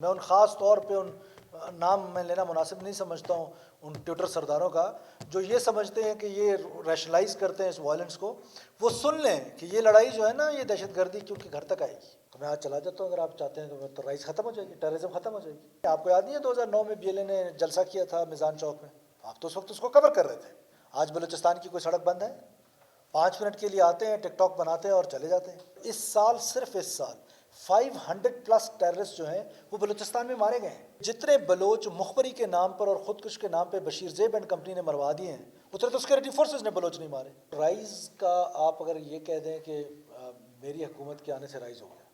میں ان خاص طور پہ ان نام میں لینا مناسب نہیں سمجھتا ہوں ان ٹویٹر سرداروں کا جو یہ سمجھتے ہیں کہ یہ ریشنلائز کرتے ہیں اس وائلنس کو. وہ سن لیں کہ یہ لڑائی جو ہے نا یہ دہشت گردی کیونکہ گھر تک آئے گی. تو میں آج چلا جاتا ہوں اگر آپ چاہتے ہیں تو رائس ختم ہو جائے گی, ٹیررزم ختم ہو جائے گی. آپ کو یاد نہیں ہے 2009 میں BLA نے جلسہ کیا تھا میزان چوک میں, آپ تو اس وقت اس کو کور کر رہے تھے. آج بلوچستان کی کوئی سڑک بند ہے؟ 5 منٹ کے لیے آتے ہیں, ٹک ٹاک بناتے ہیں اور چلے جاتے ہیں. اس سال صرف اس سال 500+ ٹیررسٹ جو ہیں وہ بلوچستان میں مارے گئے ہیں. جتنے بلوچ مخبری کے نام پر اور خودکش کے نام پہ بشیر زیب اینڈ کمپنی نے مروا دیے ہیں اتنے تو سیکورٹی فورسز نے بلوچ نہیں مارے. رائز کا آپ اگر یہ کہہ دیں کہ میری حکومت کے آنے سے رائز ہو گیا,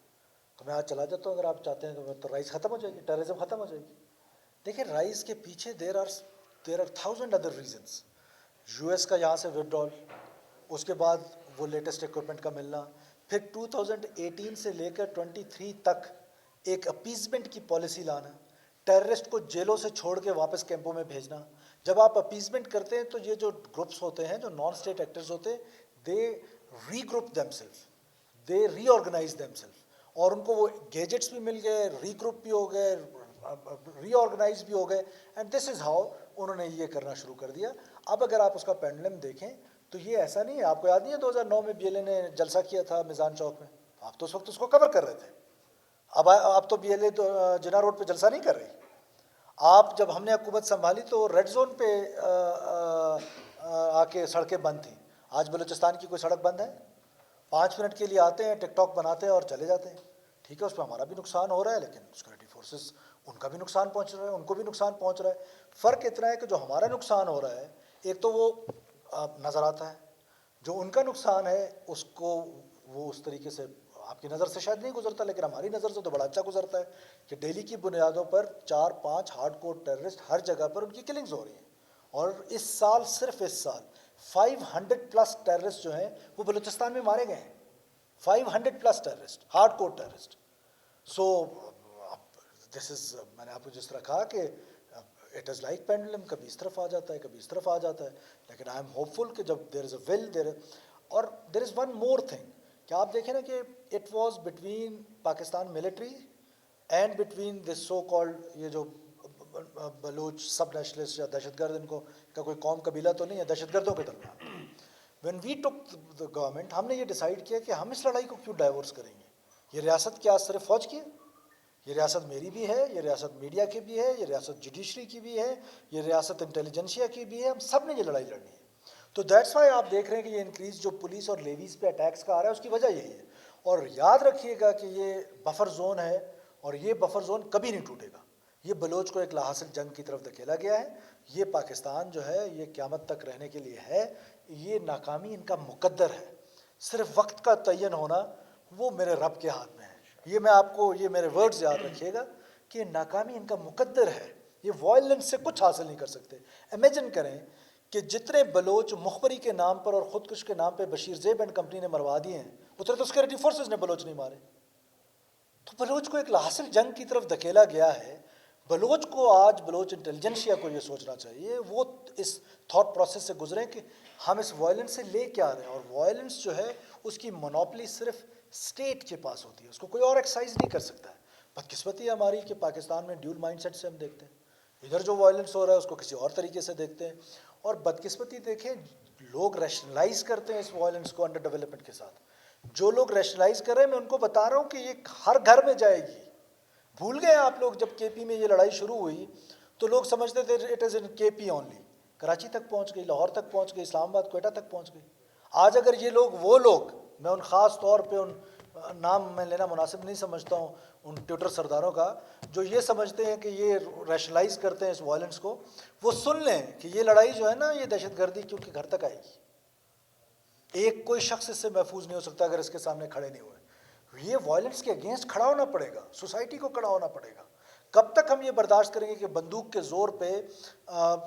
تو میں آج چلا جاتا ہوں اگر آپ چاہتے ہیں تو رائز ختم ہو جائے گی, ٹیررزم ختم ہو جائے گی. دیکھیں رائز کے پیچھے there are 1000 other reasons. US کا یہاں سے وڈرال, اس کے بعد وہ لیٹسٹ اکوپمنٹ کا ملنا, پھر 2018 سے لے کر 23 تک ایک اپیزمنٹ کی پالیسی لانا, ٹیررسٹ کو جیلوں سے چھوڑ کے واپس کیمپوں میں بھیجنا. جب آپ اپیزمنٹ کرتے ہیں تو یہ جو گروپس ہوتے ہیں جو نان اسٹیٹ ایکٹرز ہوتے ہیں دے ری گروپ دیم سیلف, دے ری آرگنائز دیم سیلف, اور ان کو وہ گیجٹس بھی مل گئے, ری گروپ بھی ہو گئے, ری آرگنائز بھی ہو گئے, اینڈ دس از ہاؤ انہوں نے یہ کرنا شروع کر دیا. اب اگر آپ اس کا پینڈلم دیکھیں تو یہ ایسا نہیں ہے. آپ کو یاد نہیں ہے 2009 میں BLA نے جلسہ کیا تھا میزان چوک میں, آپ تو اس وقت اس کو کور کر رہے تھے. اب تو BLA تو جناح روڈ پہ جلسہ نہیں کر رہی. آپ جب ہم نے حکومت سنبھالی تو ریڈ زون پہ آ کے سڑکیں بند تھیں. آج بلوچستان کی کوئی سڑک بند ہے؟ 5 منٹ کے لیے آتے ہیں, ٹک ٹاک بناتے ہیں اور چلے جاتے ہیں. ٹھیک ہے, اس پہ ہمارا بھی نقصان ہو رہا ہے, لیکن سیکورٹی فورسز ان کا بھی نقصان پہنچ رہا ہے, ان کو بھی نقصان پہنچ رہا ہے. فرق اتنا ہے کہ جو ہمارا نقصان ہو رہا ہے ایک تو وہ نظر آتا ہے, جو ان کا نقصان ہے اس کو وہ اس طریقے سے آپ کی نظر سے شاید نہیں گزرتا, لیکن ہماری نظر سے تو بڑا اچھا گزرتا ہے کہ ڈیلی کی بنیادوں پر 4-5 ہارڈ کور ٹیررسٹ ہر جگہ پر ان کی کلنگز ہو رہی ہیں. اور اس سال صرف اس سال 500+ ٹیررسٹ جو ہیں وہ بلوچستان میں مارے گئے ہیں. 500+ ٹیررسٹ, ہارڈ کور ٹیررسٹ. سو دس از, میں نے آپ کو جس طرح کہا کہ اٹ از لائک پینڈولم, کبھی اس طرف آ جاتا ہے کبھی اس طرف آ جاتا ہے, لیکن آئی ایم ہوپ فل کہ جب دیر از اے ول دیر. اور دیر از ون مور تھنگ کہ آپ دیکھیں نا کہ it was between Pakistan military and between this so called یہ جو بلوچ سب نیشنلسٹ یا دہشت گرد, ان کو کا کوئی قوم قبیلہ تو نہیں ہے, دہشت گردوں کے درمیان. When we tick the government, ہم نے یہ ڈیسائیڈ کیا کہ ہم اس لڑائی کو کیوں ڈائیورس کریں گے. یہ ریاست کیا صرف فوج کی ہے؟ یہ ریاست میری بھی ہے, یہ ریاست میڈیا کی بھی ہے, یہ ریاست جوڈیشری کی بھی ہے, یہ ریاست انٹیلیجنسیا کی بھی ہے. ہم سب نے یہ لڑائی لڑنی ہے. تو دیٹس وائی آپ دیکھ رہے ہیں کہ یہ انکریز جو پولیس اور لیویز پہ اٹیکس کا آ رہا ہے اس کی وجہ یہی ہے. اور یاد رکھیے گا کہ یہ بفر زون ہے اور یہ بفر زون کبھی نہیں ٹوٹے گا. یہ بلوچ کو ایک لاحاصل جنگ کی طرف دھکیلا گیا ہے. یہ پاکستان جو ہے یہ قیامت تک رہنے کے لیے ہے. یہ ناکامی ان کا مقدر ہے, صرف وقت کا تعین ہونا وہ میرے رب کے ہاتھ میں ہے. یہ میں آپ کو یہ میرے ورڈز یاد رکھیے گا کہ ناکامی ان کا مقدر ہے. یہ وائلنس سے کچھ حاصل نہیں کر سکتے. امیجن کریں کہ جتنے بلوچ مخبری کے نام پر اور خودکش کے نام پہ بشیر زیب اینڈ کمپنی نے مروا دیے ہیں اتنے تو سیکورٹی فورسز نے بلوچ نہیں مارے. تو بلوچ کو ایک لاحاصل جنگ کی طرف دھکیلا گیا ہے. بلوچ کو آج بلوچ انٹیلیجنسیا کو یہ سوچنا چاہیے, وہ اس تھاٹ پروسیس سے گزریں کہ ہم اس وائلنس سے لے کے آ رہے ہیں. اور وائلنس جو ہے اس کی مونوپلی صرف اسٹیٹ کے پاس ہوتی ہے, اس کو کوئی اور ایکسائز نہیں کر سکتا ہے. بدقسمتی ہے ہماری کہ پاکستان میں ڈیول مائنڈ سیٹ سے ہم دیکھتے ہیں, ادھر جو وائلنس ہو رہا ہے اس کو کسی اور طریقے سے دیکھتے ہیں. اور بدقسمتی دیکھیں لوگ ریشنلائز کرتے ہیں اس وائلنس کو انڈر ڈیولپمنٹ کے ساتھ. جو لوگ ریشنلائز کر رہے ہیں میں ان کو بتا رہا ہوں کہ یہ ہر گھر میں جائے گی. بھول گئے آپ لوگ جب KP میں یہ لڑائی شروع ہوئی تو لوگ سمجھتے تھے it is in KP only, Karachi تک پہنچ گئی, لاہور تک پہنچ گئی, اسلام آباد کوئٹہ تک پہنچ گئی. آج اگر یہ لوگ وہ لوگ, میں ان خاص طور پہ ان نام میں لینا مناسب نہیں سمجھتا ہوں ان ٹویٹر سرداروں کا جو یہ سمجھتے ہیں کہ یہ ریشنلائز کرتے ہیں اس وائلنس کو, وہ سن لیں کہ یہ لڑائی جو ہے نا یہ دہشت گردی کیونکہ گھر تک آئے گی. ایک کوئی شخص اس سے محفوظ نہیں ہو سکتا اگر اس کے سامنے کھڑے نہیں ہوئے. یہ وائلنس کے اگینسٹ کھڑا ہونا پڑے گا, سوسائٹی کو کھڑا ہونا پڑے گا. کب تک ہم یہ برداشت کریں گے کہ بندوق کے زور پہ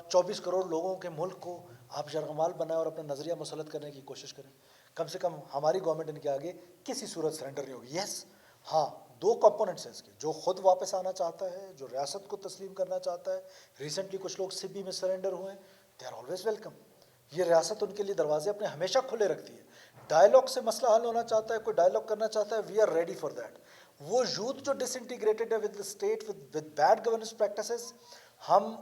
24 کروڑ لوگوں کے ملک کو آپ یرغمال بنائیں اور اپنا نظریہ مسلط کرنے کی کوشش کریں. کم سے کم ہماری گورنمنٹ ان کے آگے کسی صورت سرنڈر نہیں ہوگی. یس ہاں, 2 کمپوننٹس ہیں اس کے, جو خود واپس آنا چاہتا ہے, جو ریاست کو تسلیم کرنا چاہتا ہے. ریسنٹلی کچھ لوگ سبی میں سرنڈر ہوئے ہیں, دے آر آلویز ویلکم. یہ ریاست ان کے لیے دروازے اپنے ہمیشہ کھلے رکھتی ہے. ڈائلاگ سے مسئلہ حل ہونا چاہتا ہے, کوئی ڈائلاگ کرنا چاہتا ہے, we are ready for that. وہ یوتھ جو ڈس انٹیگریٹڈ ہے with state with bad governance practices, ہم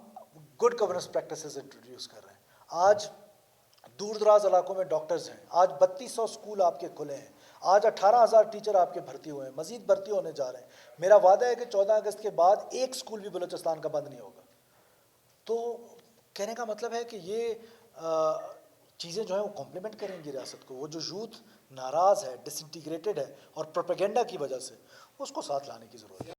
گڈ گورننس پریکٹسز انٹروڈیوس کر رہے ہیں. آج دور دراز علاقوں میں ڈاکٹرز ہیں، آج 3200 اسکول آپ کے کھلے ہیں، آج 18,000 ٹیچر آپ کے بھرتی ہوئے ہیں، مزید بھرتی ہونے جا رہے ہیں. میرا وعدہ ہے کہ 14 اگست کے بعد ایک اسکول بھی بلوچستان کا بند نہیں ہوگا. تو کہنے کا مطلب ہے کہ یہ چیزیں جو ہیں وہ کمپلیمنٹ کریں گی ریاست کو. وہ جو یوتھ ناراض ہے، ڈس انٹیگریٹڈ ہے اور پروپیگنڈا کی وجہ سے، اس کو ساتھ لانے کی ضرورت ہے.